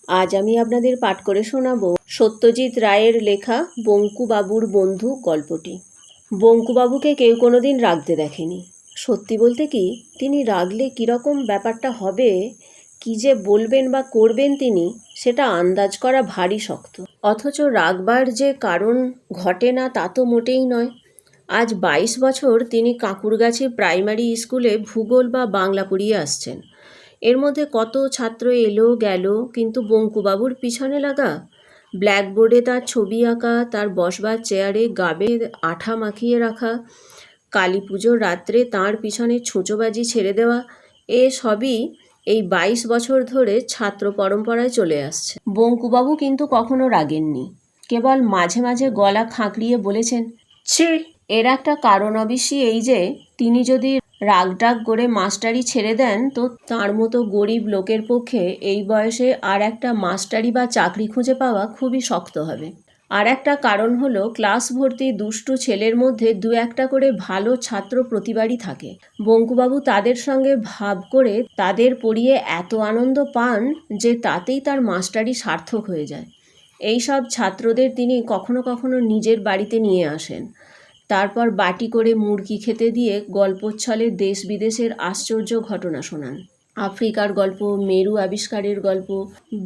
আজ আমি আপনাদের পাঠ করে শোনাব সত্যজিৎ রায়ের লেখা বঙ্কুবাবুর বন্ধু গল্পটি। বঙ্কুবাবুকে কেউ কোনোদিন রাগতে দেখেনি। সত্যি বলতে কি, তিনি রাগলে কীরকম ব্যাপারটা হবে, কী যে বলবেন বা করবেন তিনি, সেটা আন্দাজ করা ভারী শক্ত। অথচ রাগবার যে কারণ ঘটে না তা তো মোটেই নয়। আজ 22 বছর তিনি কাঁকুরগাছি প্রাইমারি স্কুলে ভূগোল বা বাংলা পড়িয়ে আসছেন। এর মধ্যে কত ছাত্র এলো গেল, কিন্তু বঙ্কুবাবুর পিছনে লাগা। ব্ল্যাকবোর্ডে তার ছবি আঁকা, তার বসবার চেয়ারে গাবে আঠা মাখিয়ে রাখা, কালী পুজোর রাত্রে তাঁর পিছনে ছুঁচোবাজি ছেড়ে দেওয়া, এ সবই এই 22 বছর ধরে ছাত্র পরম্পরায় চলে আসছে। বঙ্কুবাবু কিন্তু কখনো রাগেননি, কেবল মাঝে মাঝে গলা খাঁকড়িয়ে বলেছেন, ছি। এর একটা কারণ অবশ্যই এই যে, তিনি যদি রাগটাগ করে মাস্টারি ছেড়ে দেন তো তাঁর মতো গরিব লোকের পক্ষে এই বয়সে আর একটা মাস্টারি বা চাকরি খুঁজে পাওয়া খুবই শক্ত হবে। আর একটা কারণ হলো, ক্লাস ভর্তি দুষ্টু ছেলের মধ্যে দু একটা করে ভালো ছাত্র প্রতিবারই থাকে। বঙ্কুবাবু তাদের সঙ্গে ভাব করে তাদের পড়িয়ে এত আনন্দ পান যে তাতেই তার মাস্টারি সার্থক হয়ে যায়। এই সব ছাত্রদের তিনি কখনো কখনো নিজের বাড়িতে নিয়ে আসেন, তারপর বাটি করে মুরগি খেতে দিয়ে গল্পচ্ছলে দেশ বিদেশের আশ্চর্য ঘটনা শোনান। আফ্রিকার গল্প, মেরু আবিষ্কারের গল্প,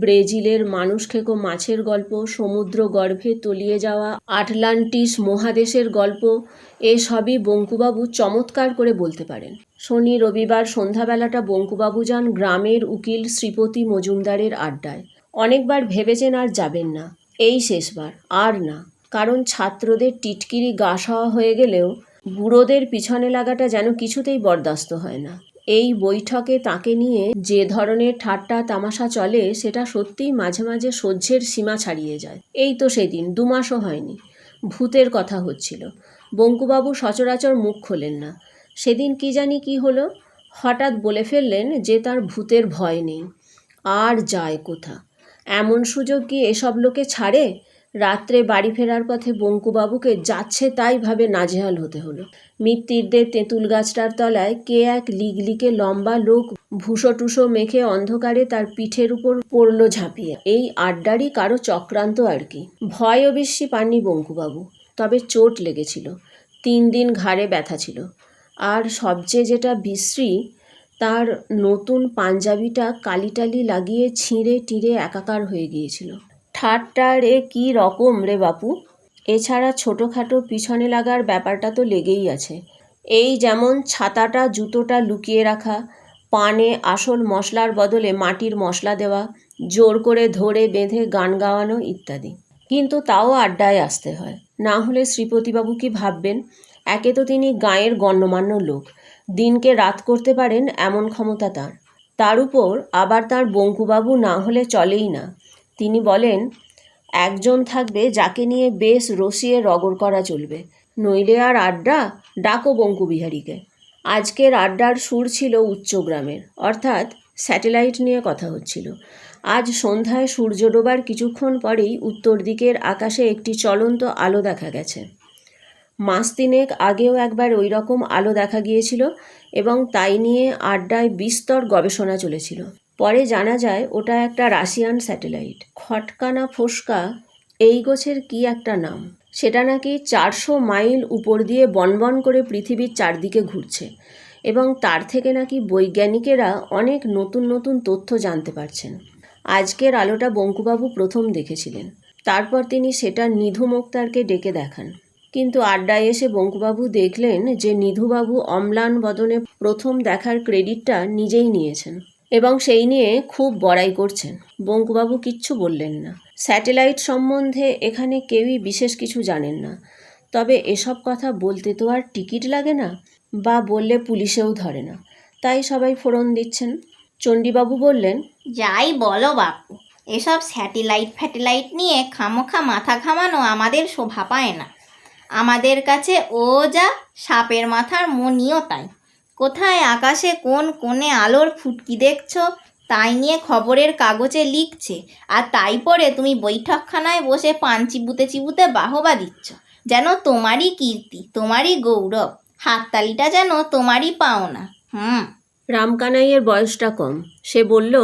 ব্রাজিলের মানুষ খেকো মাছের গল্প, সমুদ্র গর্ভে তলিয়ে যাওয়া আটলান্টিস মহাদেশের গল্প, এসবই বঙ্কুবাবু চমৎকার করে বলতে পারেন। শনি রবিবার সন্ধ্যাবেলাটা বঙ্কুবাবু যান গ্রামের উকিল শ্রীপতি মজুমদারের আড্ডায়। অনেকবার ভেবেছেন আর যাবেন না, এই শেষবার, আর না। কারণ ছাত্রদের টিটকিরি গা সওয়া হয়ে গেলেও বুড়োদের পিছনে লাগাটা যেন কিছুতেই বরদাস্ত হয় না। এই বৈঠকে তাকে নিয়ে যে ধরনের ঠাট্টা তামাশা চলে, সেটা সত্যিই মাঝে মাঝে সহ্যের সীমা ছাড়িয়ে যায়। এই তো সেদিন 2 মাসও হয়নি, ভূতের কথা হচ্ছিল। বঙ্কুবাবু সচরাচর মুখ খোলেন না। সেদিন কি জানি কি হলো, হঠাৎ বলে ফেললেন যে তার ভূতের ভয় নেই। আর যায় কোথা, এমন সুযোগ কি এসব লোকে ছাড়ে? রাত্রে বাড়ি ফেরার পথে বঙ্কুবাবুকে যাচ্ছে তাই ভাবে নাজেহাল হতে হলো। মৃত্যুদের তেঁতুল গাছটার তলায় কে এক লিগলিকে লম্বা লোক ভুসো টুসো মেখে অন্ধকারে তার পিঠের উপর পড়ল ঝাঁপিয়ে। এই আড্ডারই কারো চক্রান্ত আর কি। ভয় অবশ্যই পাননি বঙ্কুবাবু, তবে চোট লেগেছিল। 3 দিন ঘাড়ে ব্যথা ছিল। আর সবচেয়ে যেটা বিশ্রী, তার নতুন পাঞ্জাবিটা কালিটালি লাগিয়ে ছিঁড়ে টিড়ে একাকার হয়ে গিয়েছিল। ঠাট্টা রে কি রকম রে বাপু। এছাড়া ছোটোখাটো পিছনে লাগার ব্যাপারটা তো লেগেই আছে। এই যেমন ছাতাটা জুতোটা লুকিয়ে রাখা, পানে আসল মশলার বদলে মাটির মশলা দেওয়া, জোর করে ধরে বেঁধে গান গাওয়ানো ইত্যাদি। কিন্তু তাও আড্ডায় আসতে হয়, না হলে শ্রীপতিবাবু কি ভাববেন? একে তো তিনি গাঁয়ের গণ্যমান্য লোক, দিনকে রাত করতে পারেন এমন ক্ষমতা তাঁর। তার উপর আবার তার বঙ্কুবাবু না হলে চলেই না। তিনি বলেন, একজন থাকবে যাকে নিয়ে বেশ রসিয়ে রগড় করা চলবে, নইলে আর আড্ডা, ডাকো বঙ্কুবিহারীকে। আজকের আড্ডার সুর ছিল উচ্চগ্রামের, অর্থাৎ স্যাটেলাইট নিয়ে কথা হচ্ছিল। আজ সন্ধ্যায় সূর্য ডোবার কিছুক্ষণ পরেই উত্তর দিকের আকাশে একটি চলন্ত আলো দেখা গেছে। মাস 3 আগেও একবার ওই রকম আলো দেখা গিয়েছিল এবং তাই নিয়ে আড্ডায় বিস্তর গবেষণা চলেছিল। পরে জানা যায় ওটা একটা রাশিয়ান স্যাটেলাইট, খটকা না ফোসকা এই গোছের কি একটা নাম। সেটা নাকি 400 মাইল উপর দিয়ে বনবন করে পৃথিবীর চারদিকে ঘুরছে এবং তার থেকে নাকি বৈজ্ঞানিকেরা অনেক নতুন নতুন তথ্য জানতে পারছেন। আজকের আলোটা বঙ্কুবাবু প্রথম দেখেছিলেন। তারপর তিনি সেটা নিধু মোক্তারকে ডেকে দেখান। কিন্তু আড্ডায় এসে বঙ্কুবাবু দেখলেন যে নিধুবাবু অম্লান বদনে প্রথম দেখার ক্রেডিটটা নিজেই নিয়েছেন এবং সেই নিয়ে খুব বড়াই করছেন। বঙ্কুবাবু কিচ্ছু বললেন না। স্যাটেলাইট সম্বন্ধে এখানে কেউই বিশেষ কিছু জানেন না, তবে এসব কথা বলতে তো আর টিকিট লাগে না, বা বললে পুলিশেও ধরে না, তাই সবাই ফোড়ন দিচ্ছেন। চণ্ডীবাবু বললেন, যাই বলো বাপু, এসব স্যাটেলাইট নিয়ে খামোখা মাথা ঘামানো আমাদের শোভা পায় না। আমাদের কাছে ও যা সাপের মাথার মনিও তাই। কোথায় আকাশে কোন কোণে আলোর ফুটকি দেখছো তাই নিয়ে খবরের কাগজে লিখছে, আর তাই পরে তুমি বৈঠকখানায় বসে পান চিবুতে চিবুতে বাহবা দিচ্ছ, যেন তোমারই কীর্তি, তোমারই গৌরব, হাততালিটা যেন তোমারই পাওনা। রামকানাইয়ের বয়সটা কম, সে বলল,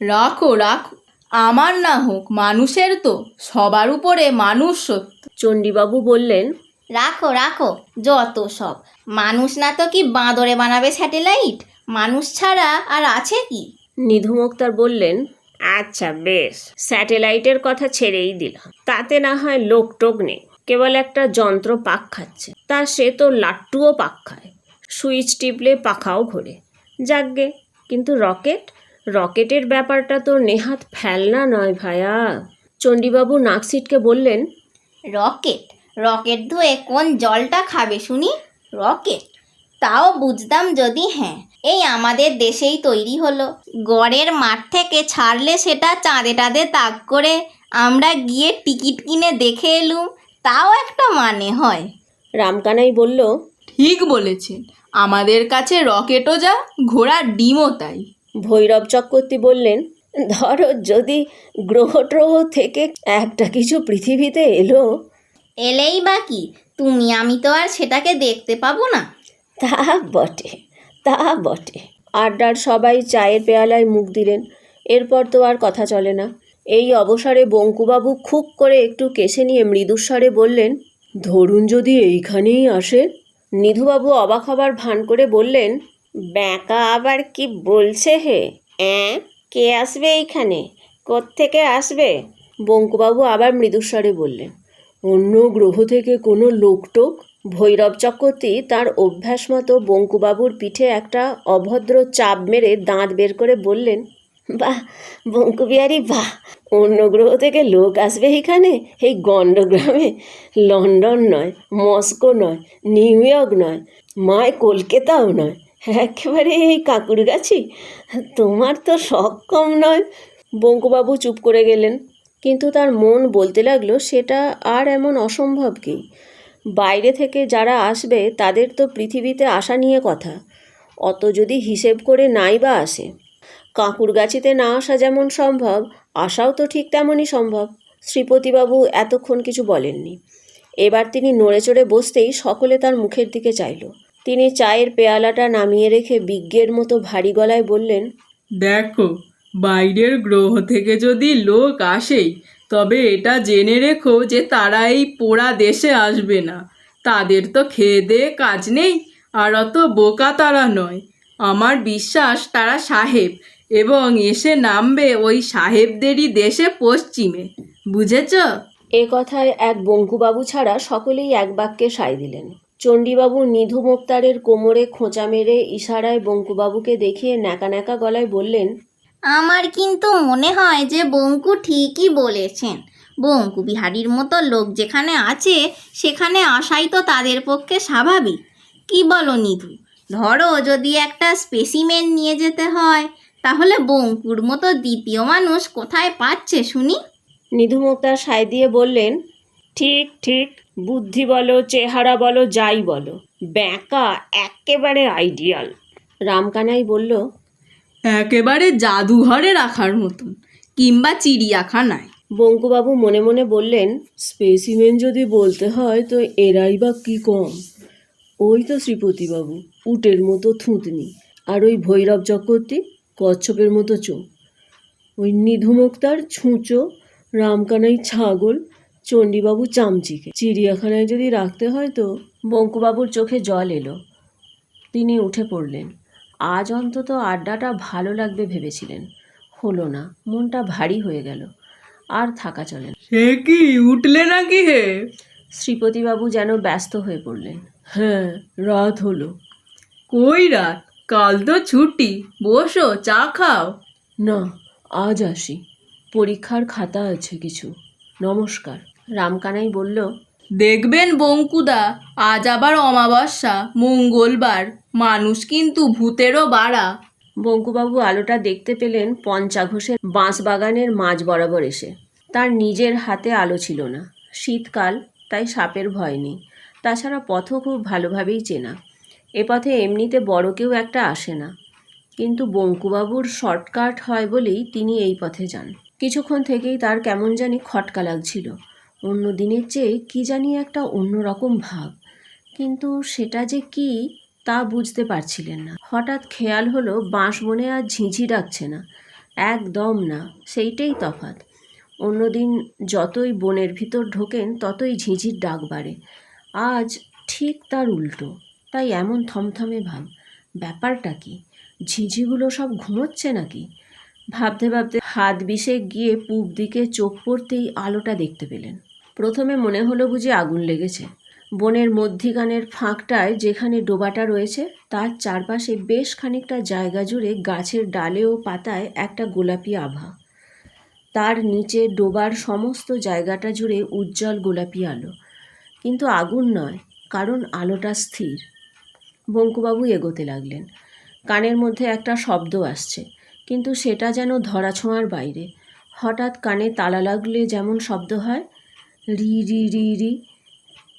রাখো রাখো, আমার না হোক, মানুষের তো সবার উপরে মানুষ সত্য। চণ্ডীবাবু বললেন, রাখো রাখো যত সব। মানুষ না তো কি বাঁদরে বানাবে স্যাটেলাইট? মানুষ ছাড়া আর আছে কি? নিধু মুক্তার বললেন, আচ্ছা বেশ, স্যাটেলাইটের কথা ছেড়েই দিলাম, তাতে না হয় লোক টোক নেই, কেবল একটা যন্ত্র পাক খাচ্ছে, তা সে তো লাট্টুও পাক খায়, সুইচ টিপলে পাখাও ঘোরে, যাকগে। কিন্তু রকেটের ব্যাপারটা তো নেহাত ফেলনা নয় ভায়া। চণ্ডীবাবু নাক সিটকে বললেন, রকেট? রকেট ধুয়ে কোন জলটা খাবে শুনি? রকেট তাও বুঝতাম যদি, হ্যাঁ, এই আমাদের দেশেই তৈরি হলো। গড়ের মাঠ থেকে ছাড়লে সেটা চাঁদে টাঁদে তাক করে আমরা গিয়ে টিকিট কিনে দেখে এলুম, তাও একটা মানে হয়। রামকানাই বলল, ঠিক বলেছেন, আমাদের কাছে রকেটও যা, ঘোড়ার ডিমও তাই। ভৈরব চক্রবর্তী বললেন, ধরো যদি গ্রহ ট্রহ থেকে একটা কিছু পৃথিবীতে এলো। এলেই বা কি, তুমি আমি তো আর সেটাকে দেখতে পাবো না। তা বটে, তা বটে। আড্ডার সবাই চায়ের পেয়ালায় মুখ দিলেন। এরপর তো আর কথা চলে না। এই অবসরে বঙ্কুবাবু খুব করে একটু কেশে নিয়ে মৃদুস্বরে বললেন, ধরুন যদি এইখানেই আসে। নিধুবাবু অবাক হবার ভান করে বললেন, ব্যাকা আবার কি বলছে হে? কে আসবে এইখানে? কোত্থেকে আসবে? বঙ্কুবাবু আবার মৃদুস্বরে বললেন, অন্য গ্রহ থেকে কোনো লোকটোক? ভৈরব চক্রবর্তী তার অভ্যাস মতো বঙ্কুবাবুর পিঠে একটা অভদ্র চাপ মেরে দাঁত বের করে বললেন, বাহ বঙ্কুবিহারী বাহ, অন্য গ্রহ থেকে লোক আসবে এখানে, এই গণ্ডগ্রামে? লন্ডন নয়, মস্কো নয়, নিউ ইয়র্ক নয়, মায় কলকাতাও নয়, একেবারে এই কাকুরগাছি? তোমার তো শখ কম নয়। বঙ্কুবাবু চুপ করে গেলেন, কিন্তু তার মন বলতে লাগলো সেটা আর এমন অসম্ভব কি। বাইরে থেকে যারা আসবে তাদের তো পৃথিবীতে আসা নিয়ে কথা, অত যদি হিসেব করে নাই বা আসে। কাঁকুরগাছিতে না আসা যেমন সম্ভব, আসাও তো ঠিক তেমনই সম্ভব। শ্রীপতিবাবু এতক্ষণ কিছু বলেননি। এবার তিনি নড়ে চড়ে বসতেই সকলে তার মুখের দিকে চাইল। তিনি চায়ের পেয়ালাটা নামিয়ে রেখে বিজ্ঞের মতো ভারী গলায় বললেন, দেখো, বাইরের গ্রহ থেকে যদি লোক আসেই, তবে এটা জেনে রেখো যে তারা এই পোড়া দেশে আসবে না। তাদের তো খেয়ে দেয়ে কাজ নেই, আর অত বোকা তারা নয়। আমার বিশ্বাস তারা সাহেব, এবং এসে নামবে ওই সাহেবদেরই দেশে পশ্চিমে। বুঝেছ? এ কথায় এক বঙ্কুবাবু ছাড়া সকলেই এক বাক্যে সায় দিলেন। চণ্ডীবাবু নিধু মোক্তারের কোমরে খোঁচা মেরে ইশারায় বঙ্কুবাবুকে দেখিয়ে ন্যাকা ন্যাকা গলায় বললেন, আমার কিন্তু মনে হয় যে বঙ্কু ঠিকই বলেছেন। বঙ্কু বিহারীর মতো লোক যেখানে আছে সেখানে আসাই তো তাদের পক্ষে স্বাভাবিক। কি বলো নিধু? ধরো যদি একটা স্পেসিমেন নিয়ে যেতে হয়, তাহলে বঙ্কুর মতো দ্বিতীয় মানুষ কোথায় পাচ্ছে শুনি? নিধু মোক্তার সায় দিয়ে বললেন, ঠিক ঠিক, বুদ্ধি বলো, চেহারা বলো, যাই বলো, ব্যাকা একেবারে আইডিয়াল। রামকানাই বলল, একেবারে জাদুঘরে রাখার মতন, কিংবা চিড়িয়াখানায়। বঙ্কুবাবু মনে মনে বললেন, স্পেসিমেন যদি বলতে হয় তো এরাই বা কী কম। ওই তো শ্রীপতিবাবু, উটের মতো থুতনি, আর ওই ভৈরব চক্রবর্তী কচ্ছপের মতো চোখ, ওই নিধু মুক্তার ছুঁচো, রামকানাই ছাগল, চণ্ডীবাবু চামচিকে। চিড়িয়াখানায় যদি রাখতে হয় তো। বঙ্কুবাবুর চোখে জল এলো। তিনি উঠে পড়লেন। আজ অন্তত আড্ডাটা ভালো লাগবে ভেবেছিলেন, হলো না, মনটা ভারী হয়ে গেল। আর থাকা চলে না। সে কি, উঠলে নাকি হে? শ্রীপতিবাবু যেন ব্যস্ত হয়ে পড়লেন। হ্যাঁ, রাত হলো। কই রাত? কাল তো ছুটি, বসো, চা খাও। না, আজ আসি, পরীক্ষার খাতা আছে কিছু। নমস্কার। রামকানাই বলল, দেখবেন বঙ্কুদা, আজ আবার অমাবস্যা, মঙ্গলবার, মানুষ কিন্তু ভূতেরও বাড়া। বঙ্কুবাবু আলোটা দেখতে পেলেন পঞ্চাঘোষের বাঁশবাগানের মাঝ বরাবর এসে। তার নিজের হাতে আলো ছিল না, শীতকাল, তাই সাপের ভয় নেই। তাছাড়া পথও খুব ভালোভাবেই চেনা। এ পথে এমনিতে বড় কেউ একটা আসে না, কিন্তু বঙ্কুবাবুর শর্টকাট হয় বলেই তিনি এই পথে যান। কিছুক্ষণ থেকেই তার কেমন জানি খটকা লাগছিল। অন্য দিনের চেয়ে কি জানি একটা অন্যরকম ভাব, কিন্তু সেটা যে কি তা বুঝতে পারছিলেন না। হঠাৎ খেয়াল হলো বাঁশবনে আর ঝিঁঝি ডাকছে না, একদম না, সেইটাই তফাৎ। অন্যদিন যতই বনের ভিতর ঢোকেন ততই ঝিঁঝির ডাক বাড়ে, আজ ঠিক তার উল্টো। তাই এমন থমথমে ভাব। ব্যাপারটা কি? ঝিঁঝিগুলো সব ঘুমোচ্ছে নাকি? ভাবতে ভাবতে হাত বিষে গিয়ে পূব দিকে চোখ পড়তেই আলোটা দেখতে পেলেন। প্রথমে মনে হলো বুঝি আগুন লেগেছে। বনের মধ্যিখানের ফাঁকটায় যেখানে ডোবাটা রয়েছে তার চারপাশে বেশ খানিকটা জায়গা জুড়ে গাছের ডালে ও পাতায় একটা গোলাপি আভা। তার নিচে ডোবার সমস্ত জায়গাটা জুড়ে উজ্জ্বল গোলাপি আলো, কিন্তু আগুন নয়, কারণ আলোটা স্থির। বঙ্কুবাবু এগোতে লাগলেন। কানের মধ্যে একটা শব্দ আসছে, কিন্তু সেটা যেন ধরাছোঁয়ার বাইরে। হঠাৎ কানে তালা লাগলে যেমন শব্দ হয়, রি রি রি রি,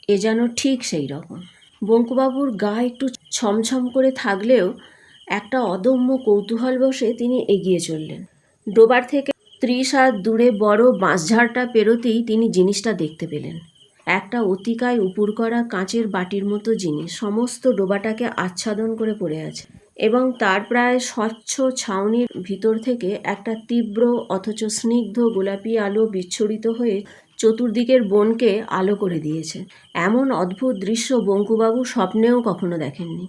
এ যেন ঠিক সেই রকম। বঙ্কুবাবুর গা একটু ছমছম করে থাকলেও একটা অদম্য কৌতূহল বশে তিনি এগিয়ে চললেন। ডোবার থেকে 30 হাত দূরে বড় বাঁশঝাড়টা পেরোতেই তিনি জিনিসটা দেখতে পেলেন। একটা অতিকায় উপুড় করা কাঁচের বাটির মতো জিনিস সমস্ত ডোবাটাকে আচ্ছাদন করে পড়ে আছে, এবং তার প্রায় স্বচ্ছ ছাউনির ভিতর থেকে একটা তীব্র অথচ স্নিগ্ধ গোলাপি আলো বিচ্ছুরিত হয়ে চতুর্দিকের বনকে আলো করে দিয়েছে। এমন অদ্ভুত দৃশ্য বঙ্কুবাবু স্বপ্নেও কখনো দেখেননি।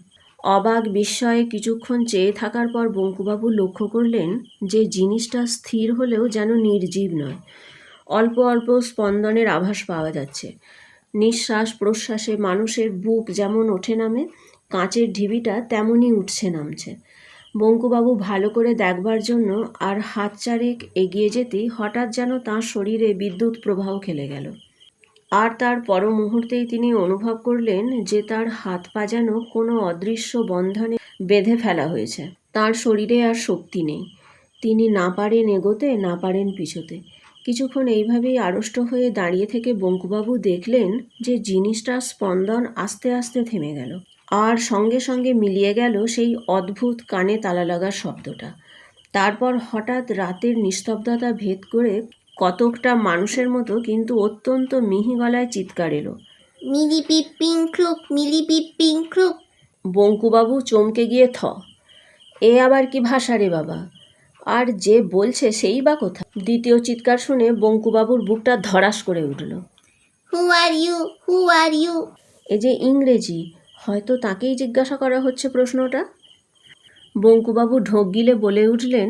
অবাক বিস্ময়ে কিছুক্ষণ চেয়ে থাকার পর বঙ্কুবাবু লক্ষ্য করলেন যে জিনিসটা স্থির হলেও যেন নির্জীব নয়। অল্প অল্প স্পন্দনের আভাস পাওয়া যাচ্ছে। নিঃশ্বাস প্রশ্বাসে মানুষের বুক যেমন ওঠে নামে, কাঁচের ঢিবিটা তেমনই উঠছে নামছে। বঙ্কুবাবু ভালো করে দেখবার জন্য আর হাত চারেক এগিয়ে যেতেই হঠাৎ যেন তাঁর শরীরে বিদ্যুৎ প্রবাহ খেলে গেল। আর তার পর মুহূর্তেই তিনি অনুভব করলেন যে তার হাত পা যেন কোনো অদৃশ্য বন্ধনে বেঁধে ফেলা হয়েছে। তার শরীরে আর শক্তি নেই। তিনি না পারেন এগোতে, না পারেন পিছোতে। কিছুক্ষণ এইভাবেই আড়ষ্ট হয়ে দাঁড়িয়ে থেকে বঙ্কুবাবু দেখলেন যে জিনিসটার স্পন্দন আস্তে আস্তে থেমে গেল, আর সঙ্গে সঙ্গে মিলিয়ে গেল সেই অদ্ভুত কানে তালা লাগার শব্দটা। তারপর হঠাৎ রাতের নিস্তব্ধতা ভেদ করে কতকটা মানুষের মতো কিন্তু অত্যন্ত মিহি গলায় চিৎকার এলো, মিলি পিপিং ক্রুক, মিলি পিপিং ক্রুক। বঙ্কুবাবু চমকে গিয়ে এ আবার কি ভাষা রে বাবা? আর যে বলছে সেই বা কোথা? দ্বিতীয় চিৎকার শুনে বঙ্কুবাবুর বুকটা ধড়াস করে উঠল। হু are you, who are you? এ যে ইংরেজি, হয়তো তাকেই জিজ্ঞাসা করা হচ্ছে প্রশ্নটা। বঙ্কুবাবু ঢোক গিলে বলে উঠলেন,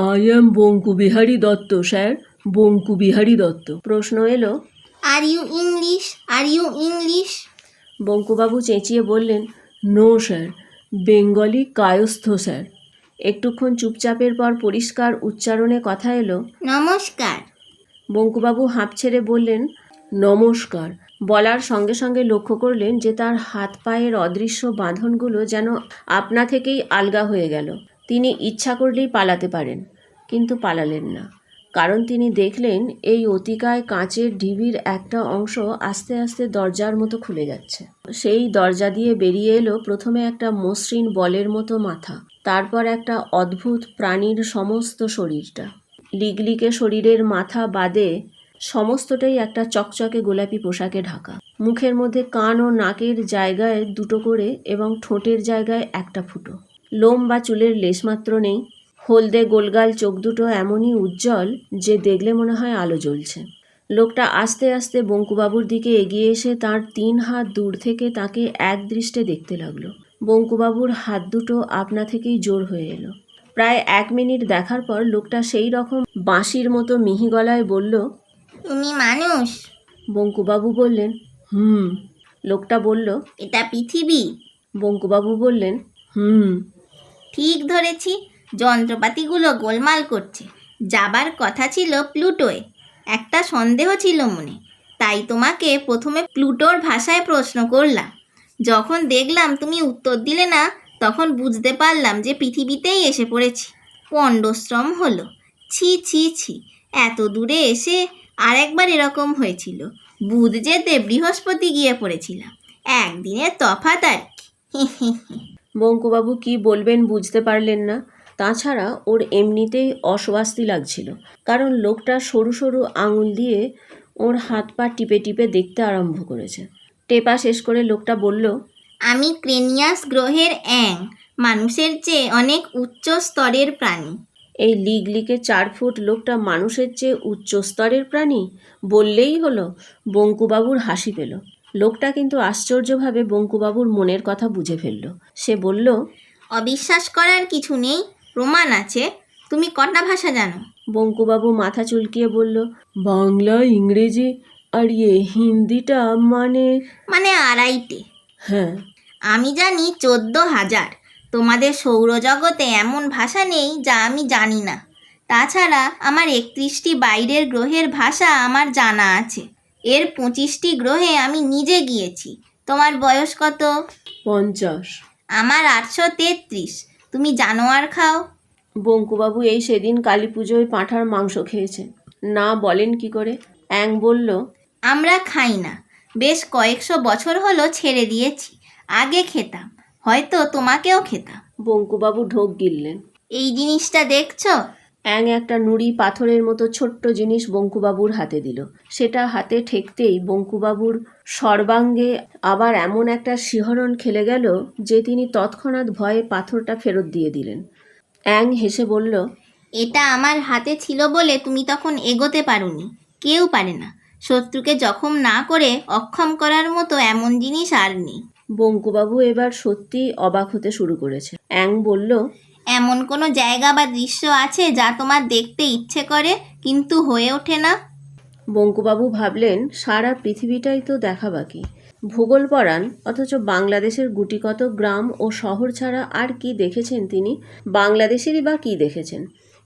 I am Bankubihari Dutta sir, Bankubihari Dutta. প্রশ্ন এলো, are you English, are you English? বঙ্কুবাবু চেঁচিয়ে বললেন, no sir, Bengali Kayastha sir. একটুক্ষণ চুপচাপের পর পরিষ্কার উচ্চারণে কথা এলো, নমস্কার। বঙ্কুবাবু হাঁপ ছেড়ে বললেন, নমস্কার। বলার সঙ্গে সঙ্গে লক্ষ্য করলেন যে তার হাত পায়ের অদৃশ্য বাঁধনগুলো যেন আপনা থেকেই আলগা হয়ে গেল। তিনি ইচ্ছা করলেই পালাতে পারেন, কিন্তু পালালেন না, কারণ তিনি দেখলেন এই অতিকায় কাঁচের ঢিবির একটা অংশ আস্তে আস্তে দরজার মতো খুলে যাচ্ছে। সেই দরজা দিয়ে বেরিয়ে এলো প্রথমে একটা মসৃণ বলের মতো মাথা, তারপর একটা অদ্ভুত প্রাণীর সমস্ত শরীরটা। লিগলিকে শরীরের মাথা বাদে সমস্তটাই একটা চকচকে গোলাপি পোশাকে ঢাকা। মুখের মধ্যে কান ও নাকের জায়গায় দুটো করে এবং ঠোঁটের জায়গায় একটা ফুটো। লোম বা চুলের লেশমাত্র নেই। হলদে গোলগাল চোখ দুটো এমনই উজ্জ্বল যে দেখলে মনে হয় আলো জ্বলছে। লোকটা আস্তে আস্তে বঙ্কুবাবুর দিকে এগিয়ে এসে তার 3 হাত দূর থেকে তাকে এক দৃষ্টে দেখতে লাগলো। বঙ্কুবাবুর হাত দুটো আপনা থেকেই জোর হয়ে এলো। প্রায় 1 মিনিট দেখার পর লোকটা সেই রকম বাঁশির মতো মিহি গলায় বলল, তুমি মানুষ? বঙ্কুবাবু বললেন, হুম। লোকটা বলল, এটা পৃথিবী? বঙ্কুবাবু বললেন, হুম। ঠিক ধরেছি, যন্ত্রপাতিগুলো গোলমাল করছে। যাবার কথা ছিল প্লুটোয়। একটা সন্দেহ ছিল মনে, তাই তোমাকে প্রথমে প্লুটোর ভাষায় প্রশ্ন করলাম। যখন দেখলাম তুমি উত্তর দিলে না, তখন বুঝতে পারলাম যে পৃথিবীতেই এসে পড়েছি। পণ্ডশ্রম হলো। ছি ছি ছি, এত দূরে এসে আরেকবার এরকম হয়েছিল। বুধ যেতে বৃহস্পতি গিয়ে পড়েছিলাম। একদিনের তফাৎ আর কি। বঙ্কুবাবু কি বলবেন বুঝতে পারলেন না। তাছাড়া ওর এমনিতেই অস্বস্তি লাগছিল, কারণ লোকটা সরু সরু আঙুল দিয়ে ওর হাত পা টিপে টিপে দেখতে আরম্ভ করেছে। টেপা শেষ করে লোকটা বলল, আমি ক্রেনিয়াস গ্রহের মানুষের চেয়ে অনেক উচ্চ স্তরের প্রাণী। এই লিগলিকে 4 ফুট লোকটা মানুষের চেয়ে উচ্চ স্তরের প্রাণী বললেই হলো। বঙ্কুবাবুর হাসি পেল। লোকটা কিন্তু আশ্চর্যভাবে বঙ্কুবাবুর মনের কথা বুঝে ফেলল। সে বলল, অবিশ্বাস করার কিছু নেই, প্রমাণ আছে। তুমি কটা ভাষা জানো? বঙ্কুবাবু মাথা চুলকিয়ে বলল, বাংলা, ইংরেজি আর হিন্দিটা মানে। মানে 2.5টে। হ্যাঁ। আমি জানি 14,000। তোমাদের সৌরজগতে এমন ভাষা নেই যা আমি জানি না। তাছাড়া আমার 31টি বাইরের গ্রহের ভাষা আমার জানা আছে। এর 25টি গ্রহে আমি নিজে গিয়েছি। তোমার বয়স কত? 50। আমার 833। তুমি জানোয়ার খাও? বঙ্কুবাবু এই সেদিন কালী পুজোয় পাঁঠার মাংস খেয়েছে। না বলেন কি করে? অ্যাং বলল, আমরা খাই না, বেশ কয়েকশো বছর হলো ছেড়ে দিয়েছি। আগে খেতাম, হয়তো তোমাকেও খেতাম। বঙ্কুবাবু ঢোক গিললেন। এই জিনিসটা দেখছো? অ্যাং একটা নুড়ি পাথরের মতো ছোট্ট জিনিস বঙ্কুবাবুর হাতে দিল। সেটা হাতে ঠেকতেই বঙ্কুবাবুর সর্বাঙ্গে আবার এমন একটা শিহরণ খেলে গেল যে তিনি তৎক্ষণাৎ ভয়ে পাথরটা ফেরত দিয়ে দিলেন। অ্যাং হেসে বলল, এটা আমার হাতে ছিল বলে তুমি তখন এগোতে পারোনি। কেউ পারে না। শত্রুকে জখম না করে অক্ষম করার মতো এমন জিনিস আর নেই। বঙ্কুবাবু এবার সত্যিই অবাক হতে শুরু করেছে। অ্যাং বলল, এমন কোনো জায়গা বা দৃশ্য আছে যা তোমার দেখতে ইচ্ছে করে কিন্তু হয়ে ওঠে না? বঙ্কুবাবু ভাবলেন, সারা পৃথিবীটাই তো দেখা বাকি। ভূগোল পড়ান, অথচ বাংলাদেশের গুটিকত গ্রাম ও শহর ছাড়া আর কি দেখেছেন তিনি? বাংলাদেশেরই বা কী দেখেছেন?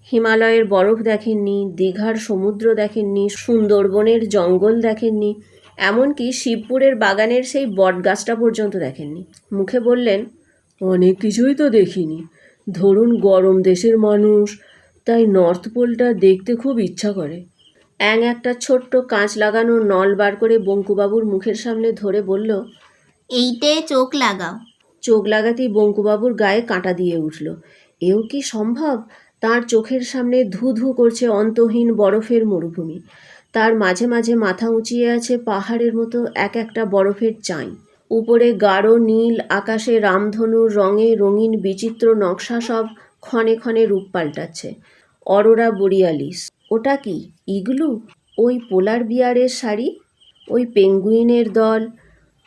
হিমালয়ের বরফ দেখেননি, দীঘার সমুদ্র দেখেননি, সুন্দরবনের জঙ্গল দেখেননি, এমনকি শিবপুরের বাগানের সেই বটগাছটা পর্যন্ত দেখেননি। মুখে বললেন, অনেক কিছুই তো দেখিনি। ধরুন গরম দেশের মানুষ, তাই নর্থ পোলটা দেখতে খুব ইচ্ছা করে। অ্যাং একটা ছোট্ট কাঁচ লাগানো নল বার করে বঙ্কুবাবুর মুখের সামনে ধরে বলল, এইটে চোখ লাগাও। চোখ লাগাতেই বঙ্কুবাবুর গায়ে কাঁটা দিয়ে উঠল। এও কি সম্ভব? তার চোখের সামনে ধু ধু করছে অন্তহীন বরফের মরুভূমি। তার মাঝে মাঝে মাথা উঁচিয়ে আছে পাহাড়ের মতো এক একটা বরফের চাঁই। উপরে গাঢ় নীল আকাশে রামধনুর রঙে রঙিন বিচিত্র নকশা সব ক্ষণে ক্ষণে রূপ পাল্টাচ্ছে। অরোরা বোরিয়ালিস। ওটা কি? ইগলু? ওই পোলার বিয়ারের শাড়ি? ওই পেঙ্গুইনের দল?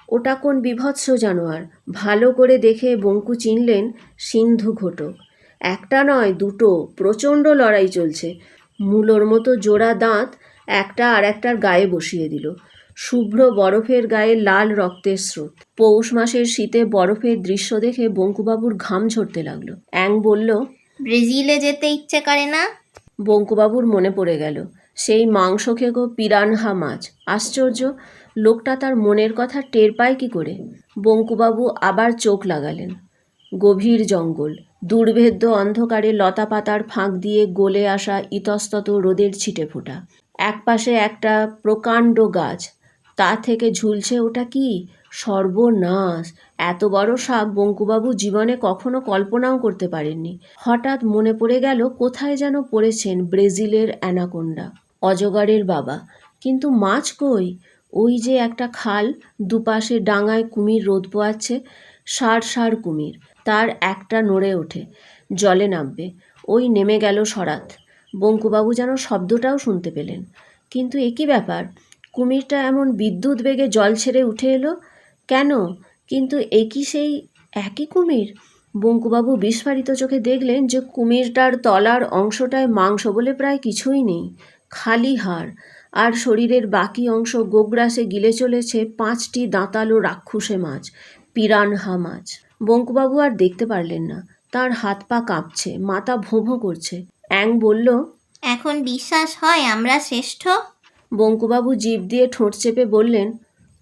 ওটা কোন বিভৎস জানোয়ার? ভালো করে দেখে বঙ্কু চিনলেন সিন্ধু ঘোটক। একটা নয়, দুটো প্রচণ্ড লড়াই চলছে। মূলোর মতো জোড়া দাঁত একটা আর একটার গায়ে বসিয়ে দিল। শুভ্র বরফের গায়ে লাল রক্তের স্রোত। পৌষ মাসের শীতে বরফের দৃশ্য দেখে বঙ্কুবাবুর ঘাম ঝরতে লাগলো। অ্যাং বলল, ব্রাজিলে যেতে ইচ্ছে করে না? বঙ্কুবাবুর মনে পড়ে গেল সেই মাংস খেকো পিরানহা মাছ। আশ্চর্য, লোকটা তার মনের কথা টের পায় কি করে? বঙ্কুবাবু আবার চোখ লাগালেন। গভীর জঙ্গল, দুর্ভেদ্য অন্ধকারে লতা পাতার ফাঁক দিয়ে গলে আসা ইতস্তত রোদের ছিটে ফোঁটা। একপাশে একটা প্রকাণ্ড গাছ, তা থেকে ঝুলছে ওটা কি? সর্বনাশ! এত বড় সাপ বঙ্কুবাবু জীবনে কখনো কল্পনাও করতে পারেননি। হঠাৎ মনে পড়ে গেল কোথায় যেন পড়েছেন ব্রাজিলের অ্যানাকোন্ডা, অজগরের বাবা। কিন্তু মাছ কই? ওই যে একটা খাল, দুপাশে ডাঙায় কুমির রোদ পোয়াচ্ছে, ষাঁড় কুমির। তার একটা নড়ে ওঠে, জলে নামবে। ওই নেমে গেল সরাত। বঙ্কুবাবু যেন শব্দটাও শুনতে পেলেন। কিন্তু এ কী ব্যাপার? কুমিরটা এমন বিদ্যুৎ বেগে জল ছেড়ে উঠে এলো কেন? কিন্তু এ কি সেই একই কুমির? বঙ্কুবাবু বিস্ফারিত চোখে দেখলেন যে কুমিরটার তলার অংশটায় মাংস বলে প্রায় কিছুই নেই, খালি হাড়। আর শরীরের বাকি অংশ গোগ্রাসে গিলে চলেছে 5টি দাঁতালো রাক্ষুসে মাছ, পিরানহা মাছ। বঙ্কুবাবু আর দেখতে পারলেন না। তার হাত পা কাঁপছে, মাথা ভোঁ ভোঁ করছে। অ্যাং বলল, এখন বিশ্বাস হয় আমরা শ্রেষ্ঠ? বঙ্কুবাবু জিভ দিয়ে ঠোঁট চেপে বললেন,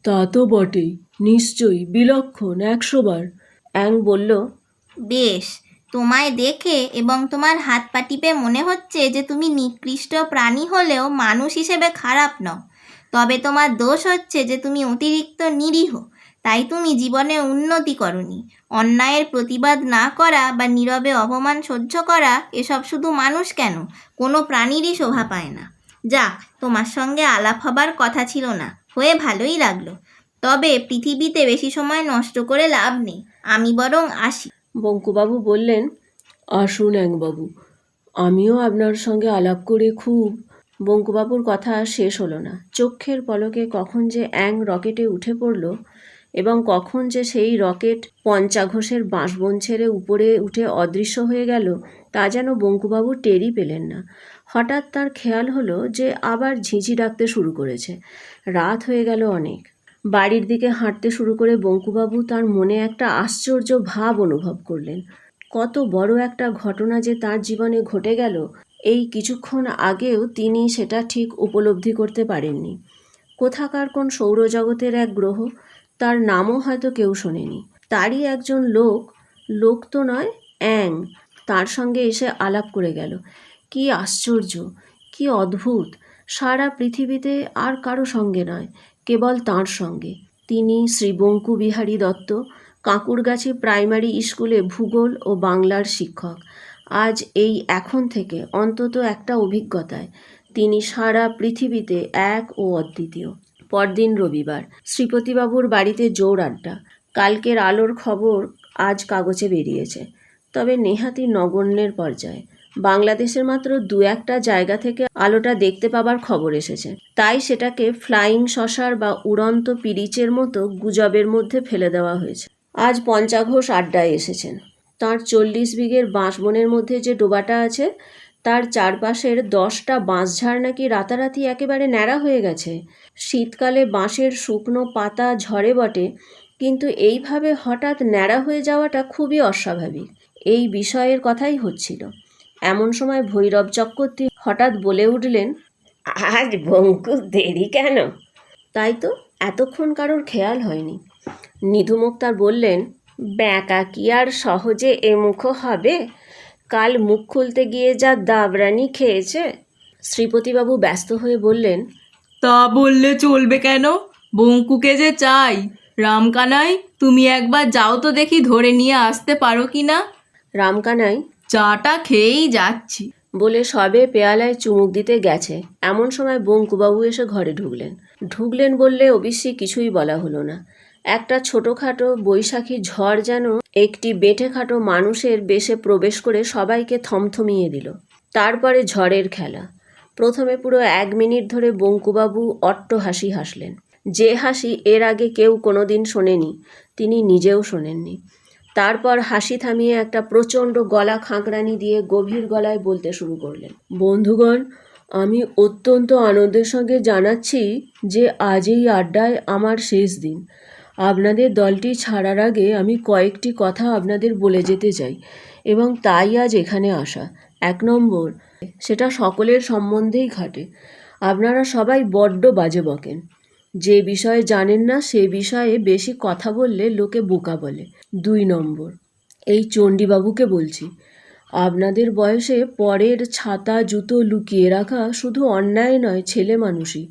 তা তো বটেই, নিশ্চয়ই, বিলক্ষণ, 100 বার। অ্যাং বলল, বেশ, তোমায় দেখে এবং তোমার হাত পা টিপে মনে হচ্ছে যে তুমি নিকৃষ্ট প্রাণী হলেও মানুষ হিসেবে খারাপ নও। তবে তোমার দোষ হচ্ছে যে তুমি অতিরিক্ত নিরীহ। তাই তুমি জীবনে উন্নতি করনি। অন্যায়ের প্রতিবাদ না করা বা নীরবে অপমান সহ্য করা, এসব শুধু মানুষ কেন, কোনো প্রাণীরই শোভা পায় না। যাক, তোমার সঙ্গে আলাপ হবার কথা ছিল না, হয়ে ভালোই লাগলো। তবে পৃথিবীতে বেশি সময় নষ্ট করে লাভ নেই। আমি বরং আসি। বঙ্কুবাবু বললেন, আসুন অ্যাংবাবু, আমিও আপনার সঙ্গে আলাপ করে খুব। বঙ্কুবাবুর কথা শেষ হলো না। চোখের পলকে কখন যে রকেটে উঠে পড়ল এবং কখন যে সেই রকেট পঞ্চাঘোষের বাঁশবন ছেড়ে উপরে উঠে অদৃশ্য হয়ে গেল তা যেন বঙ্কুবাবু টেরই পেলেন না। হঠাৎ তার খেয়াল হলো যে আবার ঝিঁঝি ডাকতে শুরু করেছে। রাত হয়ে গেল অনেক। বাড়ির দিকে হাঁটতে শুরু করে বঙ্কুবাবু তার মনে একটা আশ্চর্য ভাব অনুভব করলেন। কত বড় একটা ঘটনা যে তার জীবনে ঘটে গেল এই কিছুক্ষণ আগেও তিনি সেটা ঠিক উপলব্ধি করতে পারেননি। কোথাকার কোন সৌরজগতের এক গ্রহ, তার নামও হয়তো কেউ শোনেনি, তারই একজন লোক তো নয়, তার সঙ্গে এসে আলাপ করে গেল। কি আশ্চর্য, কি অদ্ভুত! সারা পৃথিবীতে আর কারো সঙ্গে নয়, কেবল তাঁর সঙ্গে। তিনি শ্রী বঙ্কু বিহারী দত্ত, কাঁকুরগাছি প্রাইমারি স্কুলে ভূগোল ও বাংলার শিক্ষক। আজ এই এখন থেকে অন্তত একটা অভিজ্ঞতায় তিনি সারা পৃথিবীতে এক ও অদ্বিতীয়। পরদিন রবিবার। শ্রীপতিবাবুর বাড়িতে জোর আড্ডা। কালকের আলোর খবর আজ কাগজে বেরিয়েছে, তবে নেহাতি নগণ্যের পর্যায়ে। বাংলাদেশের মাত্র 2-1টা জায়গা থেকে আলোটা দেখতে পাবার খবর এসেছে, তাই সেটাকে ফ্লাইং সসার বা উড়ন্ত পিরিচের মতো গুজবের মধ্যে ফেলে দেওয়া হয়েছে। আজ পঞ্চাঘোষ আড্ডায় এসেছেন। তাঁর 40 বিঘের বাঁশবনের মধ্যে যে ডোবাটা আছে তার চারপাশের 10টা বাঁশঝাড় নাকি রাতারাতি একেবারে ন্যাড়া হয়ে গেছে। শীতকালে বাঁশের শুকনো পাতা ঝরে বটে, কিন্তু এইভাবে হঠাৎ ন্যাড়া হয়ে যাওয়াটা খুবই অস্বাভাবিক। এই বিষয়ের কথাই হচ্ছিল। এমন সময় ভৈরব চক্রবর্তী হঠাৎ বলে উঠলেন, আজ বঙ্কু দেরি কেন? তাই তো, এতক্ষণ কারোর খেয়াল হয়নি। নিধু মুক্তার বললেন, ব্যাঁকা কি আর সহজে এমুখো হবে? কাল মুখ খুলতে গিয়ে যা দাবরানি খেয়েছে। শ্রীপতিবাবু ব্যস্ত হয়ে বললেন, তা বললে চলবে কেন? বঙ্কুকে যে চাই। রামকানাই, তুমি একবার যাও তো দেখি ধরে নিয়ে আসতে পারো কি না। রামকানাই চাটা খেয়েই যাচ্ছি বলে সবে পেয়ালায় চুমুক দিতে গেছে, এমন সময় বঙ্কুবাবু এসে ঘরে ঢুকলেন বললে অবশ্যই কিছুই বলা হলো না। একটা ছোটোখাটো বৈশাখী ঝড় যেন একটি বেঁটেখাটো মানুষের বেশে প্রবেশ করে সবাইকে থমথমিয়ে দিল। তারপরে ঝড়ের খেলা। প্রথমে পুরো 1 মিনিট ধরে বঙ্কুবাবু অট্ট হাসি হাসলেন, যে হাসি এর আগে কেউ কোনোদিন শোনেনি, তিনি নিজেও শোনেননি। তারপর হাসি থামিয়ে একটা প্রচণ্ড গলা খাঁকরানি দিয়ে গভীর গলায় বলতে শুরু করলেন, বন্ধুগণ, আমি অত্যন্ত আনন্দের সঙ্গে জানাচ্ছি যে আজ এই আড্ডায় আমার শেষ দিন। আপনাদের দলটি ছাড়ার আগে আমি কয়েকটি কথা আপনাদের বলে যেতে চাই, এবং তাই আজ এখানে আসা। 1 নম্বর, সেটা সকলের সম্বন্ধেই খাটে। আপনারা সবাই বড্ড বাজে বকেন। যে বিষয়ে জানেন না সে বিষয়ে বেশি কথা বললে লোকে বোকা বলে। 2 নম্বর, এই চণ্ডীবাবুকে বলছি, আপনাদের বয়সে পরের ছাতা জুতো লুকিয়ে রাখা শুধু অন্যায় নয়, ছেলে মানুষই।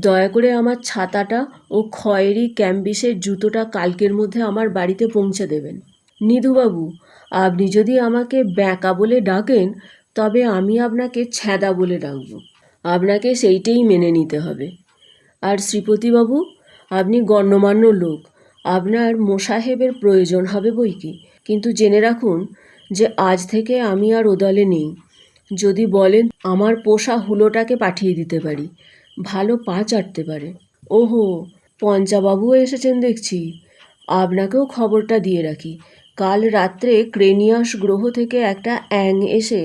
দয়া করে আমার ছাতাটা ও খয়েরি ক্যাম্বিসের জুতোটা কালকের মধ্যে আমার বাড়িতে পৌঁছে দেবেন। নিধুবাবু, আপনি যদি আমাকে ব্যাঁকা বলে ডাকেন তবে আমি আপনাকে ছ্যাদা বলে ডাকব। আপনাকে সেইটেই মেনে নিতে হবে। আর শ্রীপতিবাবু, আপনি গণ্যমান্য লোক, আপনার মোসাহেবের প্রয়োজন হবে বই কি, কিন্তু জেনে রাখুন যে আজ থেকে আমি আর ও দলে নেই। যদি বলেন আমার পোষা হুলোটাকে পাঠিয়ে দিতে পারি, ভালো পা চাটতে পারে। ওহো, পঞ্চাবাবুও এসেছেন দেখছি। আপনাকেও খবরটা দিয়ে রাখি, কাল রাত্রে ক্রেনিয়াস গ্রহ থেকে একটা এসে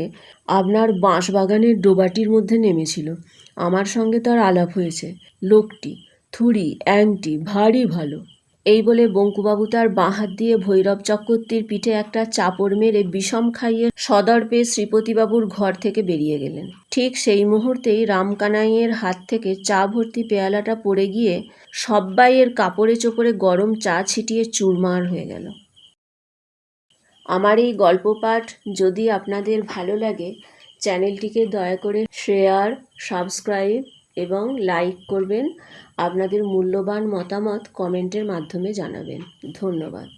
আপনার বাঁশবাগানের ডোবাটির মধ্যে নেমেছিল। আমার সঙ্গে তার আলাপ হয়েছে। লোকটি থুড়ি অ্যাংটি ভারী ভালো। এই বলে বঙ্কুবাবু তার বাঁ হাত দিয়ে ভৈরব চক্রবর্তীর পিঠে একটা চাপড় মেরে বিষম খাইয়ে সদর্পে শ্রীপতিবাবুর ঘর থেকে বেরিয়ে গেলেন। ঠিক সেই মুহূর্তেই রামকানাইয়ের হাত থেকে চা ভর্তি পেয়ালাটা পড়ে গিয়ে সব্বাইয়ের কাপড়ে চোপড়ে গরম চা ছিটিয়ে চুরমার হয়ে গেল। আমার এই গল্প পাঠ যদি আপনাদের ভালো লাগে, চ্যানেলটিকে দয়া করে শেয়ার, সাবস্ক্রাইব এবং লাইক করবেন। আপনাদের মূল্যবান মতামত কমেন্টের মাধ্যমে জানাবেন। ধন্যবাদ।